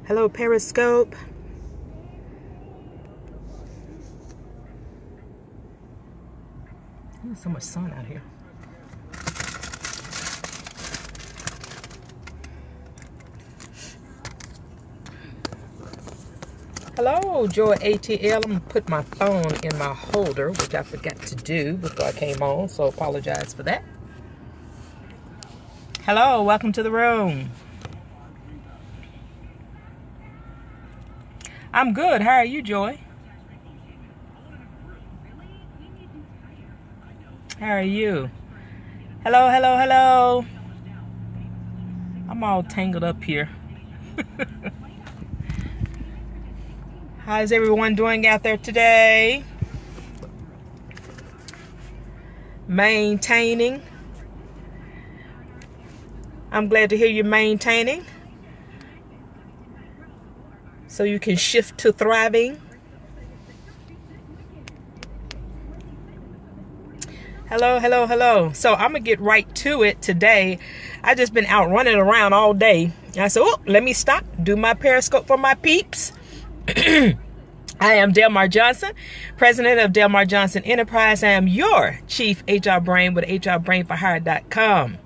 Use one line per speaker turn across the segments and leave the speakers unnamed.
Hello, Periscope. There's so much sun out here. Hello, Joy ATL. I'm going to put my phone in my holder, which I forgot to do before I came on, so apologize for that. Hello, welcome to the room. I'm good. How are you, Joy? How are you? Hello, hello, hello. I'm all tangled up here. How's everyone doing out there today? Maintaining. I'm glad to hear you're maintaining, so you can shift to thriving. Hello, hello, hello. So I'm gonna get right to it today. I just been out running around all day. I said, oh, let me stop, do my Periscope for my peeps. I am Delmar Johnson, president of Delmar Johnson Enterprise. I am your chief HR brain with HRbrainforhire.com.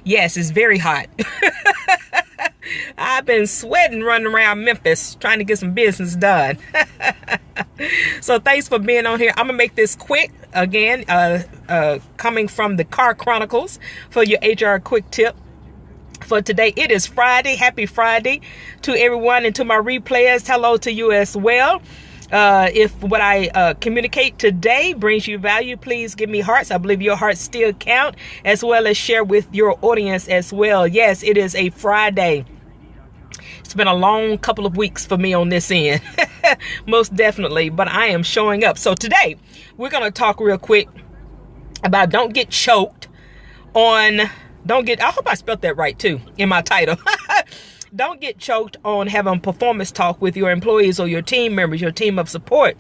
Yes, it's very hot. I've been sweating running around Memphis trying to get some business done. So thanks for being on here. I'm going to make this quick. Again, coming from the Car Chronicles for your HR quick tip. For today, it is Friday. Happy Friday to everyone, and to my replayers, hello to you as well. If what I communicate today brings you value, please give me hearts. I believe your hearts still count, as well as share with your audience as well. Yes, it is a Friday. It's been a long couple of weeks for me on this end, most definitely, but I am showing up. So today, we're going to talk real quick about don't get choked on, I hope I spelled that right too in my title. Don't get choked on having performance talk with your employees or your team members, your team of support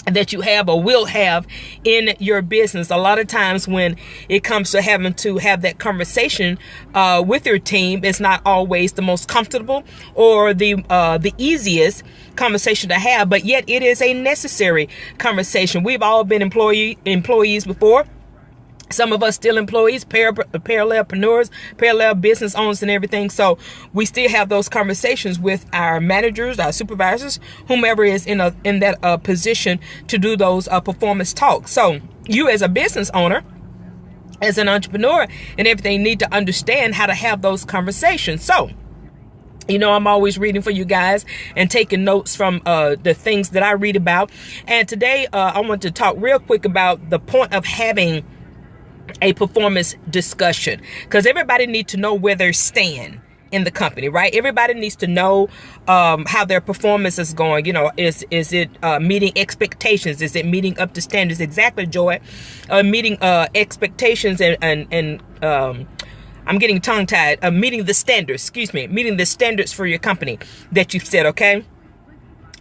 that you have or will have in your business. A lot of times when it comes to having to have that conversation with your team, it's not always the most comfortable or the easiest conversation to have, but yet it is a necessary conversation. We've all been employees before. Some of us still employees, parallelpreneurs, parallel business owners and everything. So we still have those conversations with our managers, our supervisors, whomever is in that position to do those performance talks. So you as a business owner, as an entrepreneur and everything, need to understand how to have those conversations. So, you know, I'm always reading for you guys and taking notes from the things that I read about. And today I want to talk real quick about the point of having a performance discussion, because everybody needs to know where they stand in the company, right? Everybody needs to know how their performance is going. You know, is it meeting expectations? Is it meeting up to standards? Exactly, Joy. Meeting expectations and I'm getting tongue tied. Meeting the standards. Excuse me. Meeting the standards for your company that you've set. Okay.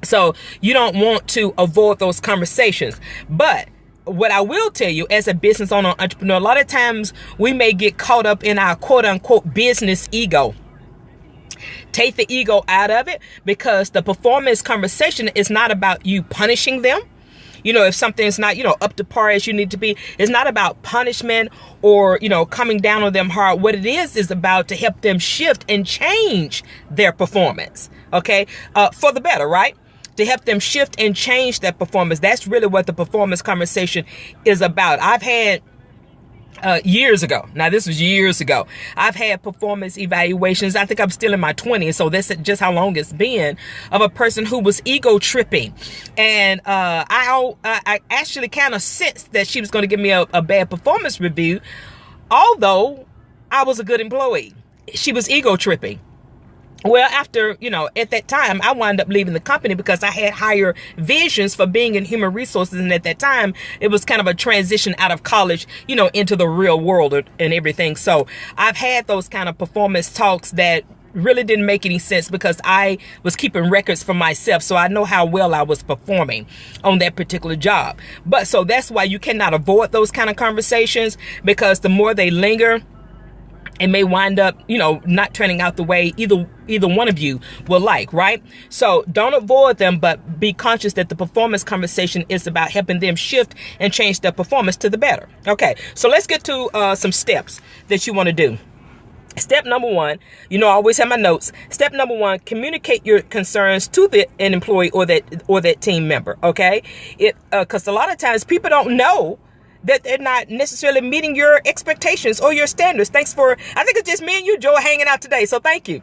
So you don't want to avoid those conversations, but what I will tell you, as a business owner, entrepreneur, a lot of times we may get caught up in our quote unquote business ego. Take the ego out of it, because the performance conversation is not about you punishing them. You know, if something's not, up to par as you need to be, it's not about punishment or, coming down on them hard. What it is about to help them shift and change their performance. Okay. For the better, right? To help them shift and change that performance. That's really what the performance conversation is about. I've had years ago. Now, this was years ago. I've had performance evaluations. I think I'm still in my 20s. So that's just how long it's been, of a person who was ego tripping. And I actually kind of sensed that she was going to give me a bad performance review. Although I was a good employee, she was ego tripping. Well, after, at that time, I wound up leaving the company because I had higher visions for being in human resources. And at that time, it was kind of a transition out of college, into the real world and everything. So I've had those kind of performance talks that really didn't make any sense, because I was keeping records for myself. So I know how well I was performing on that particular job. But so that's why you cannot avoid those kind of conversations, because the more they linger, it may wind up, not turning out the way either one of you will like, right? So don't avoid them, but be conscious that the performance conversation is about helping them shift and change their performance to the better. Okay, so let's get to some steps that you want to do. Step number one, I always have my notes. Step number one, communicate your concerns to an employee or that team member. Okay, because a lot of times people don't know that they're not necessarily meeting your expectations or your standards. I think it's just me and you, Joy, hanging out today. So thank you.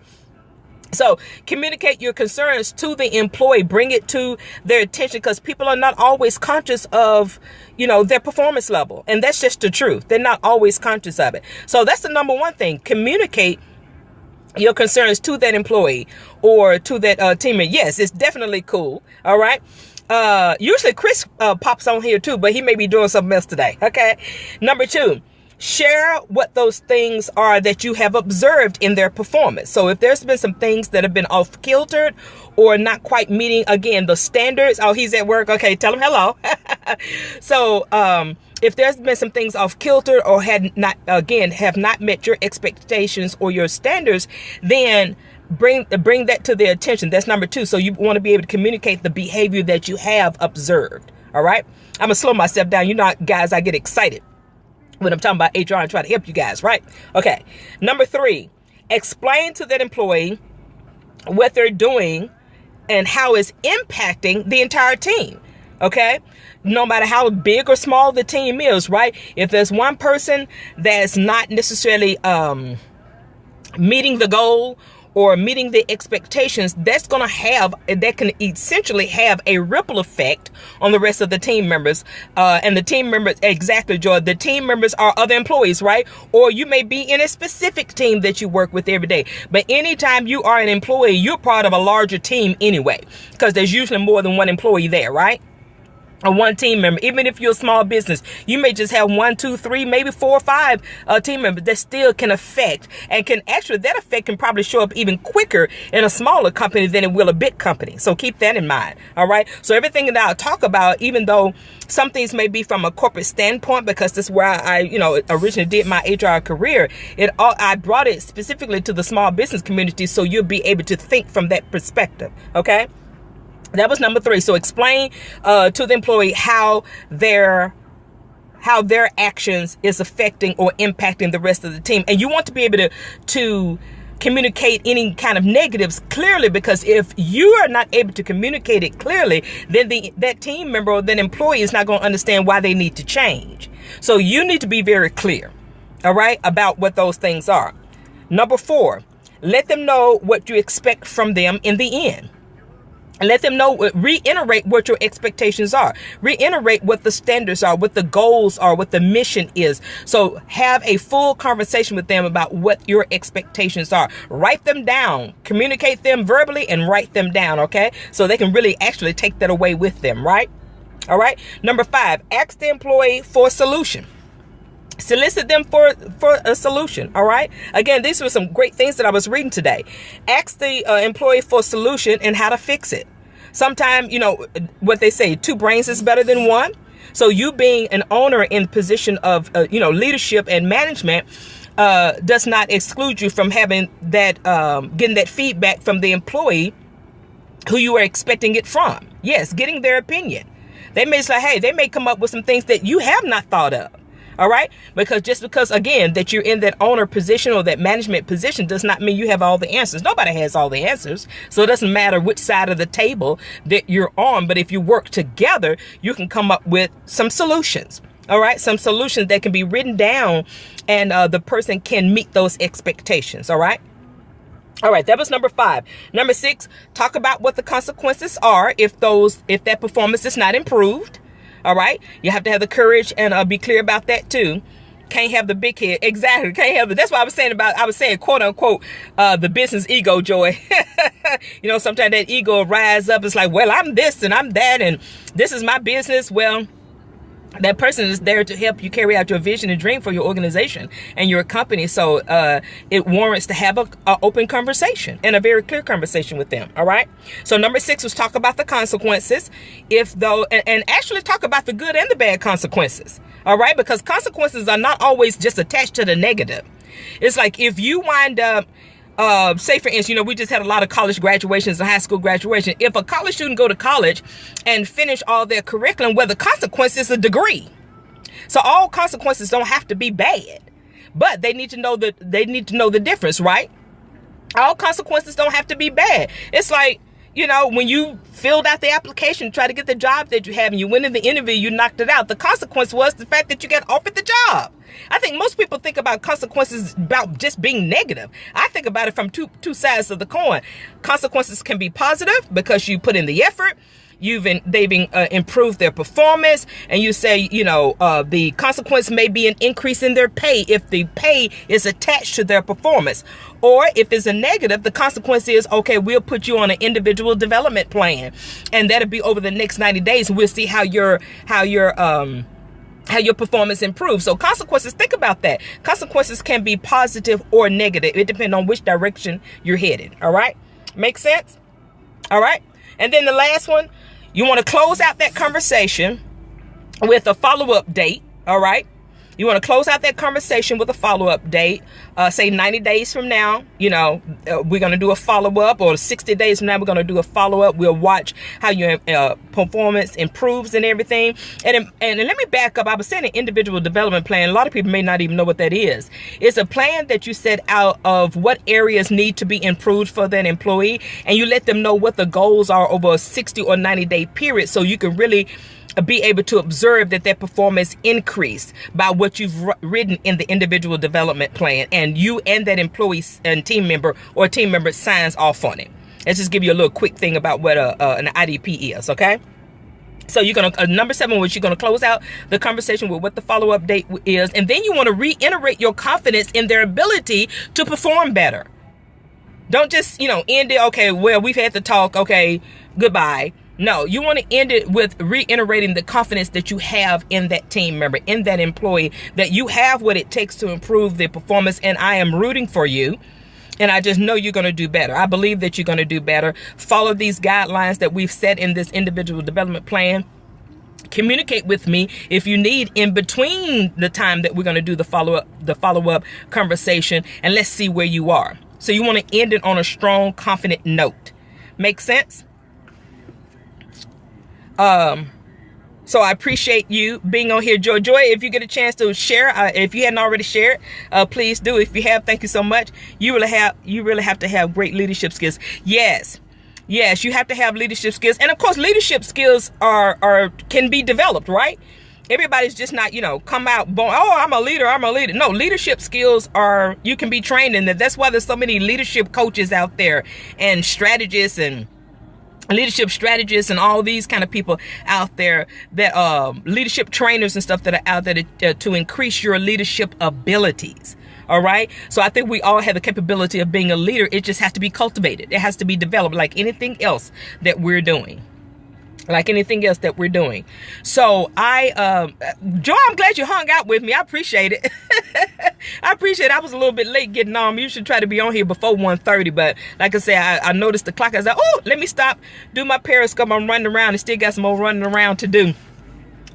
So communicate your concerns to the employee, bring it to their attention, because people are not always conscious of, their performance level. And that's just the truth. They're not always conscious of it. So that's the number one thing. Communicate your concerns to that employee or to that teammate. Yes, it's definitely cool. All right. Usually Chris pops on here too, but he may be doing something else today. Okay. Number two, share what those things are that you have observed in their performance. So if there's been some things that have been off kiltered or not quite meeting, again, the standards. Oh, he's at work. Okay. Tell him hello. So, if there's been some things off kilter or have not met your expectations or your standards, then bring that to their attention. That's number two. So you want to be able to communicate the behavior that you have observed. All right. I'm gonna slow myself down. Guys, I get excited when I'm talking about HR and try to help you guys. Right. Okay. Number three, explain to that employee what they're doing and how it's impacting the entire team. Okay. No matter how big or small the team is, right? If there's one person that's not necessarily meeting the goal or meeting the expectations, that can essentially have a ripple effect on the rest of the team members. And the team members, exactly, Joy, the team members are other employees, right? Or you may be in a specific team that you work with every day. But anytime you are an employee, you're part of a larger team anyway, because there's usually more than one employee there, right? Or one team member. Even if you're a small business, you may just have 1, 2, 3, maybe 4 or 5 team members that still can affect, and that effect can probably show up even quicker in a smaller company than it will a big company. So keep that in mind. All right. So everything that I'll talk about, even though some things may be from a corporate standpoint, because this is where I originally did my HR career, I brought it specifically to the small business community, so you'll be able to think from that perspective. Okay. That was number three. So explain to the employee how their actions is affecting or impacting the rest of the team. And you want to be able to communicate any kind of negatives clearly, because if you are not able to communicate it clearly, then that team member or that employee is not going to understand why they need to change. So you need to be very clear, all right, about what those things are. Number four, let them know what you expect from them in the end. Let them know, reiterate what your expectations are. Reiterate what the standards are, what the goals are, what the mission is. So have a full conversation with them about what your expectations are. Write them down, communicate them verbally, and write them down. Okay. So they can really actually take that away with them. Right. All right. Number five, ask the employee for a solution. Solicit them for a solution. All right. Again, these were some great things that I was reading today. Ask the employee for a solution and how to fix it. Sometimes, what they say, 2 brains is better than 1. So you being an owner in position of, leadership and management does not exclude you from having that, getting that feedback from the employee who you are expecting it from. Yes, getting their opinion. They may say, hey, they may come up with some things that you have not thought of. All right. Because, again, that you're in that owner position or that management position does not mean you have all the answers. Nobody has all the answers. So it doesn't matter which side of the table that you're on. But if you work together, you can come up with some solutions. All right. Some solutions that can be written down and the person can meet those expectations. All right. All right. That was number 5. Number 6, talk about what the consequences are if that performance is not improved. All right. You have to have the courage and be clear about that, too. Can't have the big head. Exactly. Can't have it. That's what I was saying, quote unquote, the business ego, Joy. Sometimes that ego rise up. It's like, well, I'm this and I'm that and this is my business. Well, that person is there to help you carry out your vision and dream for your organization and your company. So it warrants to have an open conversation and a very clear conversation with them. All right. So number 6 was talk about the consequences, and actually talk about the good and the bad consequences. All right. Because consequences are not always just attached to the negative. It's like if you wind up, say for instance, we just had a lot of college graduations and high school graduation. If a college student go to college and finish all their curriculum, well, the consequence is a degree. So all consequences don't have to be bad, but they need to know the difference, right? All consequences don't have to be bad. It's like, when you filled out the application, try to get the job that you have, and you went in the interview, you knocked it out. The consequence was the fact that you got offered the job. I think most people think about consequences about just being negative. I think about it from two sides of the coin. Consequences can be positive because you put in the effort. They've improved their performance, and you say, the consequence may be an increase in their pay if the pay is attached to their performance. Or if it's a negative, the consequence is, okay, we'll put you on an individual development plan, and that'll be over the next 90 days. We'll see how your performance improves. So consequences, think about that. Consequences can be positive or negative. It depends on which direction you're headed. All right. Make sense? All right. And then the last one, you want to close out that conversation with a follow-up date. All right. You want to close out that conversation with a follow-up date. Say 90 days from now, we're going to do a follow-up, or 60 days from now, we're going to do a follow-up. We'll watch how your performance improves and everything. And let me back up. I was saying an individual development plan. A lot of people may not even know what that is. It's a plan that you set out of what areas need to be improved for that employee, and you let them know what the goals are over a 60 or 90-day period, so you can really be able to observe that their performance increased by what you've written in the individual development plan, and you and that employee and team member signs off on it. Let's just give you a little quick thing about what an IDP is, okay? So you're going to, number 7, which you're going to close out the conversation with what the follow-up date is, and then you want to reiterate your confidence in their ability to perform better. Don't just, end it, okay, well, we've had the talk, okay, goodbye. No, you want to end it with reiterating the confidence that you have in that team member, in that employee, that you have what it takes to improve their performance, and I am rooting for you. And I just know you're going to do better. I believe that you're going to do better. Follow these guidelines that we've set in this individual development plan. Communicate with me if you need in between the time that we're going to do the follow-up conversation, and let's see where you are. So you want to end it on a strong, confident note. Make sense? So I appreciate you being on here. Joy, if you get a chance to share, if you hadn't already shared, please do. If you have, thank you so much. You really have to have great leadership skills. Yes, you have to have leadership skills. And of course, leadership skills can be developed, right? Everybody's just not, come out born, I'm a leader. No, leadership skills you can be trained in that. That's why there's so many leadership coaches out there, and strategists and leadership strategists and all these kind of people out there, that leadership trainers and stuff that are out there to increase your leadership abilities. All right. So I think we all have the capability of being a leader. It just has to be cultivated. It has to be developed like anything else that we're doing. So Joy, I'm glad you hung out with me. I appreciate it. I was a little bit late getting on. You should try to be on here before 1:30. But like I said, I noticed the clock. I was like, let me stop, do my Periscope. I'm running around and still got some more running around to do.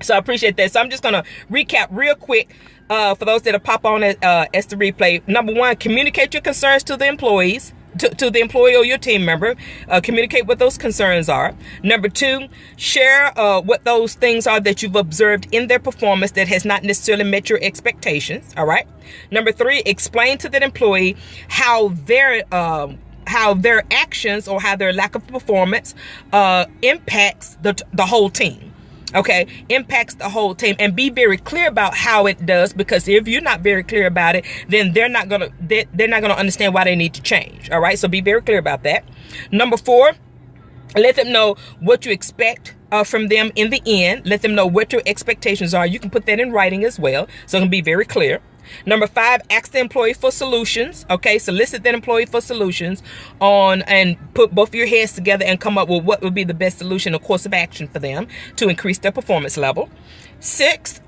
So I appreciate that. So I'm just going to recap real quick for those that are pop on as the replay. Number 1, communicate your concerns to the employees. To the employee or your team member. Communicate what those concerns are. Number 2, share what those things are that you've observed in their performance that has not necessarily met your expectations. All right. Number 3, explain to that employee how their actions or how their lack of performance impacts the whole team. Okay, impacts the whole team, and be very clear about how it does, because if you're not very clear about it, then they're not gonna understand why they need to change. All right, so be very clear about that. Number 4, let them know what you expect from them in the end. Let them know what your expectations are. You can put that in writing as well, so it can be very clear. Number 5, ask the employee for solutions. Okay, solicit that employee for solutions and put both of your heads together and come up with what would be the best solution or course of action for them to increase their performance level.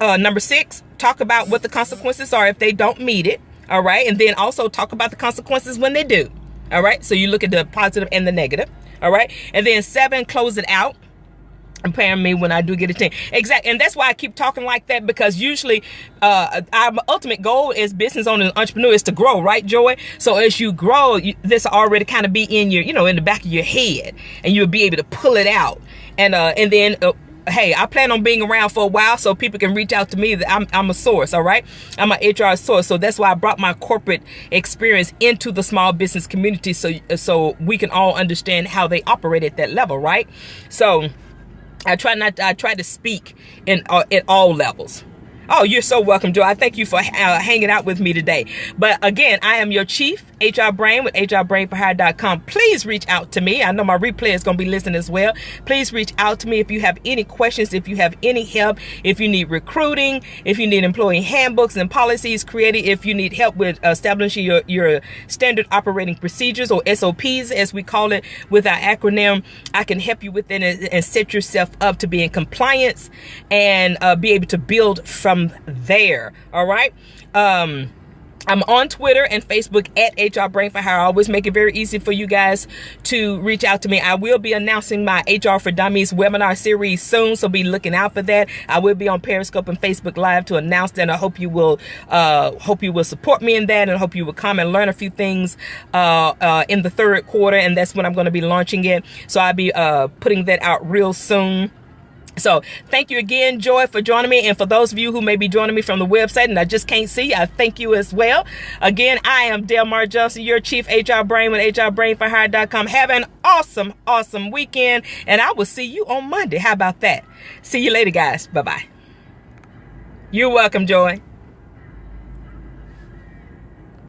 Number 6, talk about what the consequences are if they don't meet it. All right, and then also talk about the consequences when they do. All right, so you look at the positive and the negative. All right, and then 7, close it out preparing me when I do get a chance. Exactly. And that's why I keep talking like that, because usually our ultimate goal as business owner and entrepreneur is to grow, right, Joy? So as you grow, this already kind of be in your, in the back of your head, and you'll be able to pull it out. And then hey, I plan on being around for a while so people can reach out to me. That I'm a source, all right? I'm an HR source. So that's why I brought my corporate experience into the small business community, so we can all understand how they operate at that level, right? So I try to speak at all levels. Oh, you're so welcome, Joe. I thank you for hanging out with me today. But again, I am your chief HR brain with HRbrainforhire.com. Please reach out to me. I know my replay is going to be listening as well. Please reach out to me if you have any questions, if you have any help, if you need recruiting, if you need employee handbooks and policies created, if you need help with establishing your standard operating procedures, or SOPs as we call it with our acronym. I can help you with it and set yourself up to be in compliance and be able to build from there. All right. I'm on Twitter and Facebook at HR Brain for Hire. I always make it very easy for you guys to reach out to me. I will be announcing my HR for Dummies webinar series soon, so be looking out for that. I will be on Periscope and Facebook Live to announce that. I hope you will support me in that, and hope you will come and learn a few things in the third quarter, and that's when I'm going to be launching it. So I'll be putting that out real soon. So thank you again, Joy, for joining me. And for those of you who may be joining me from the website and I just can't see, I thank you as well. Again, I am Delmar Johnson, your chief HR brain with HRbrainforhire.com. Have an awesome, awesome weekend. And I will see you on Monday. How about that? See you later, guys. Bye-bye. You're welcome, Joy.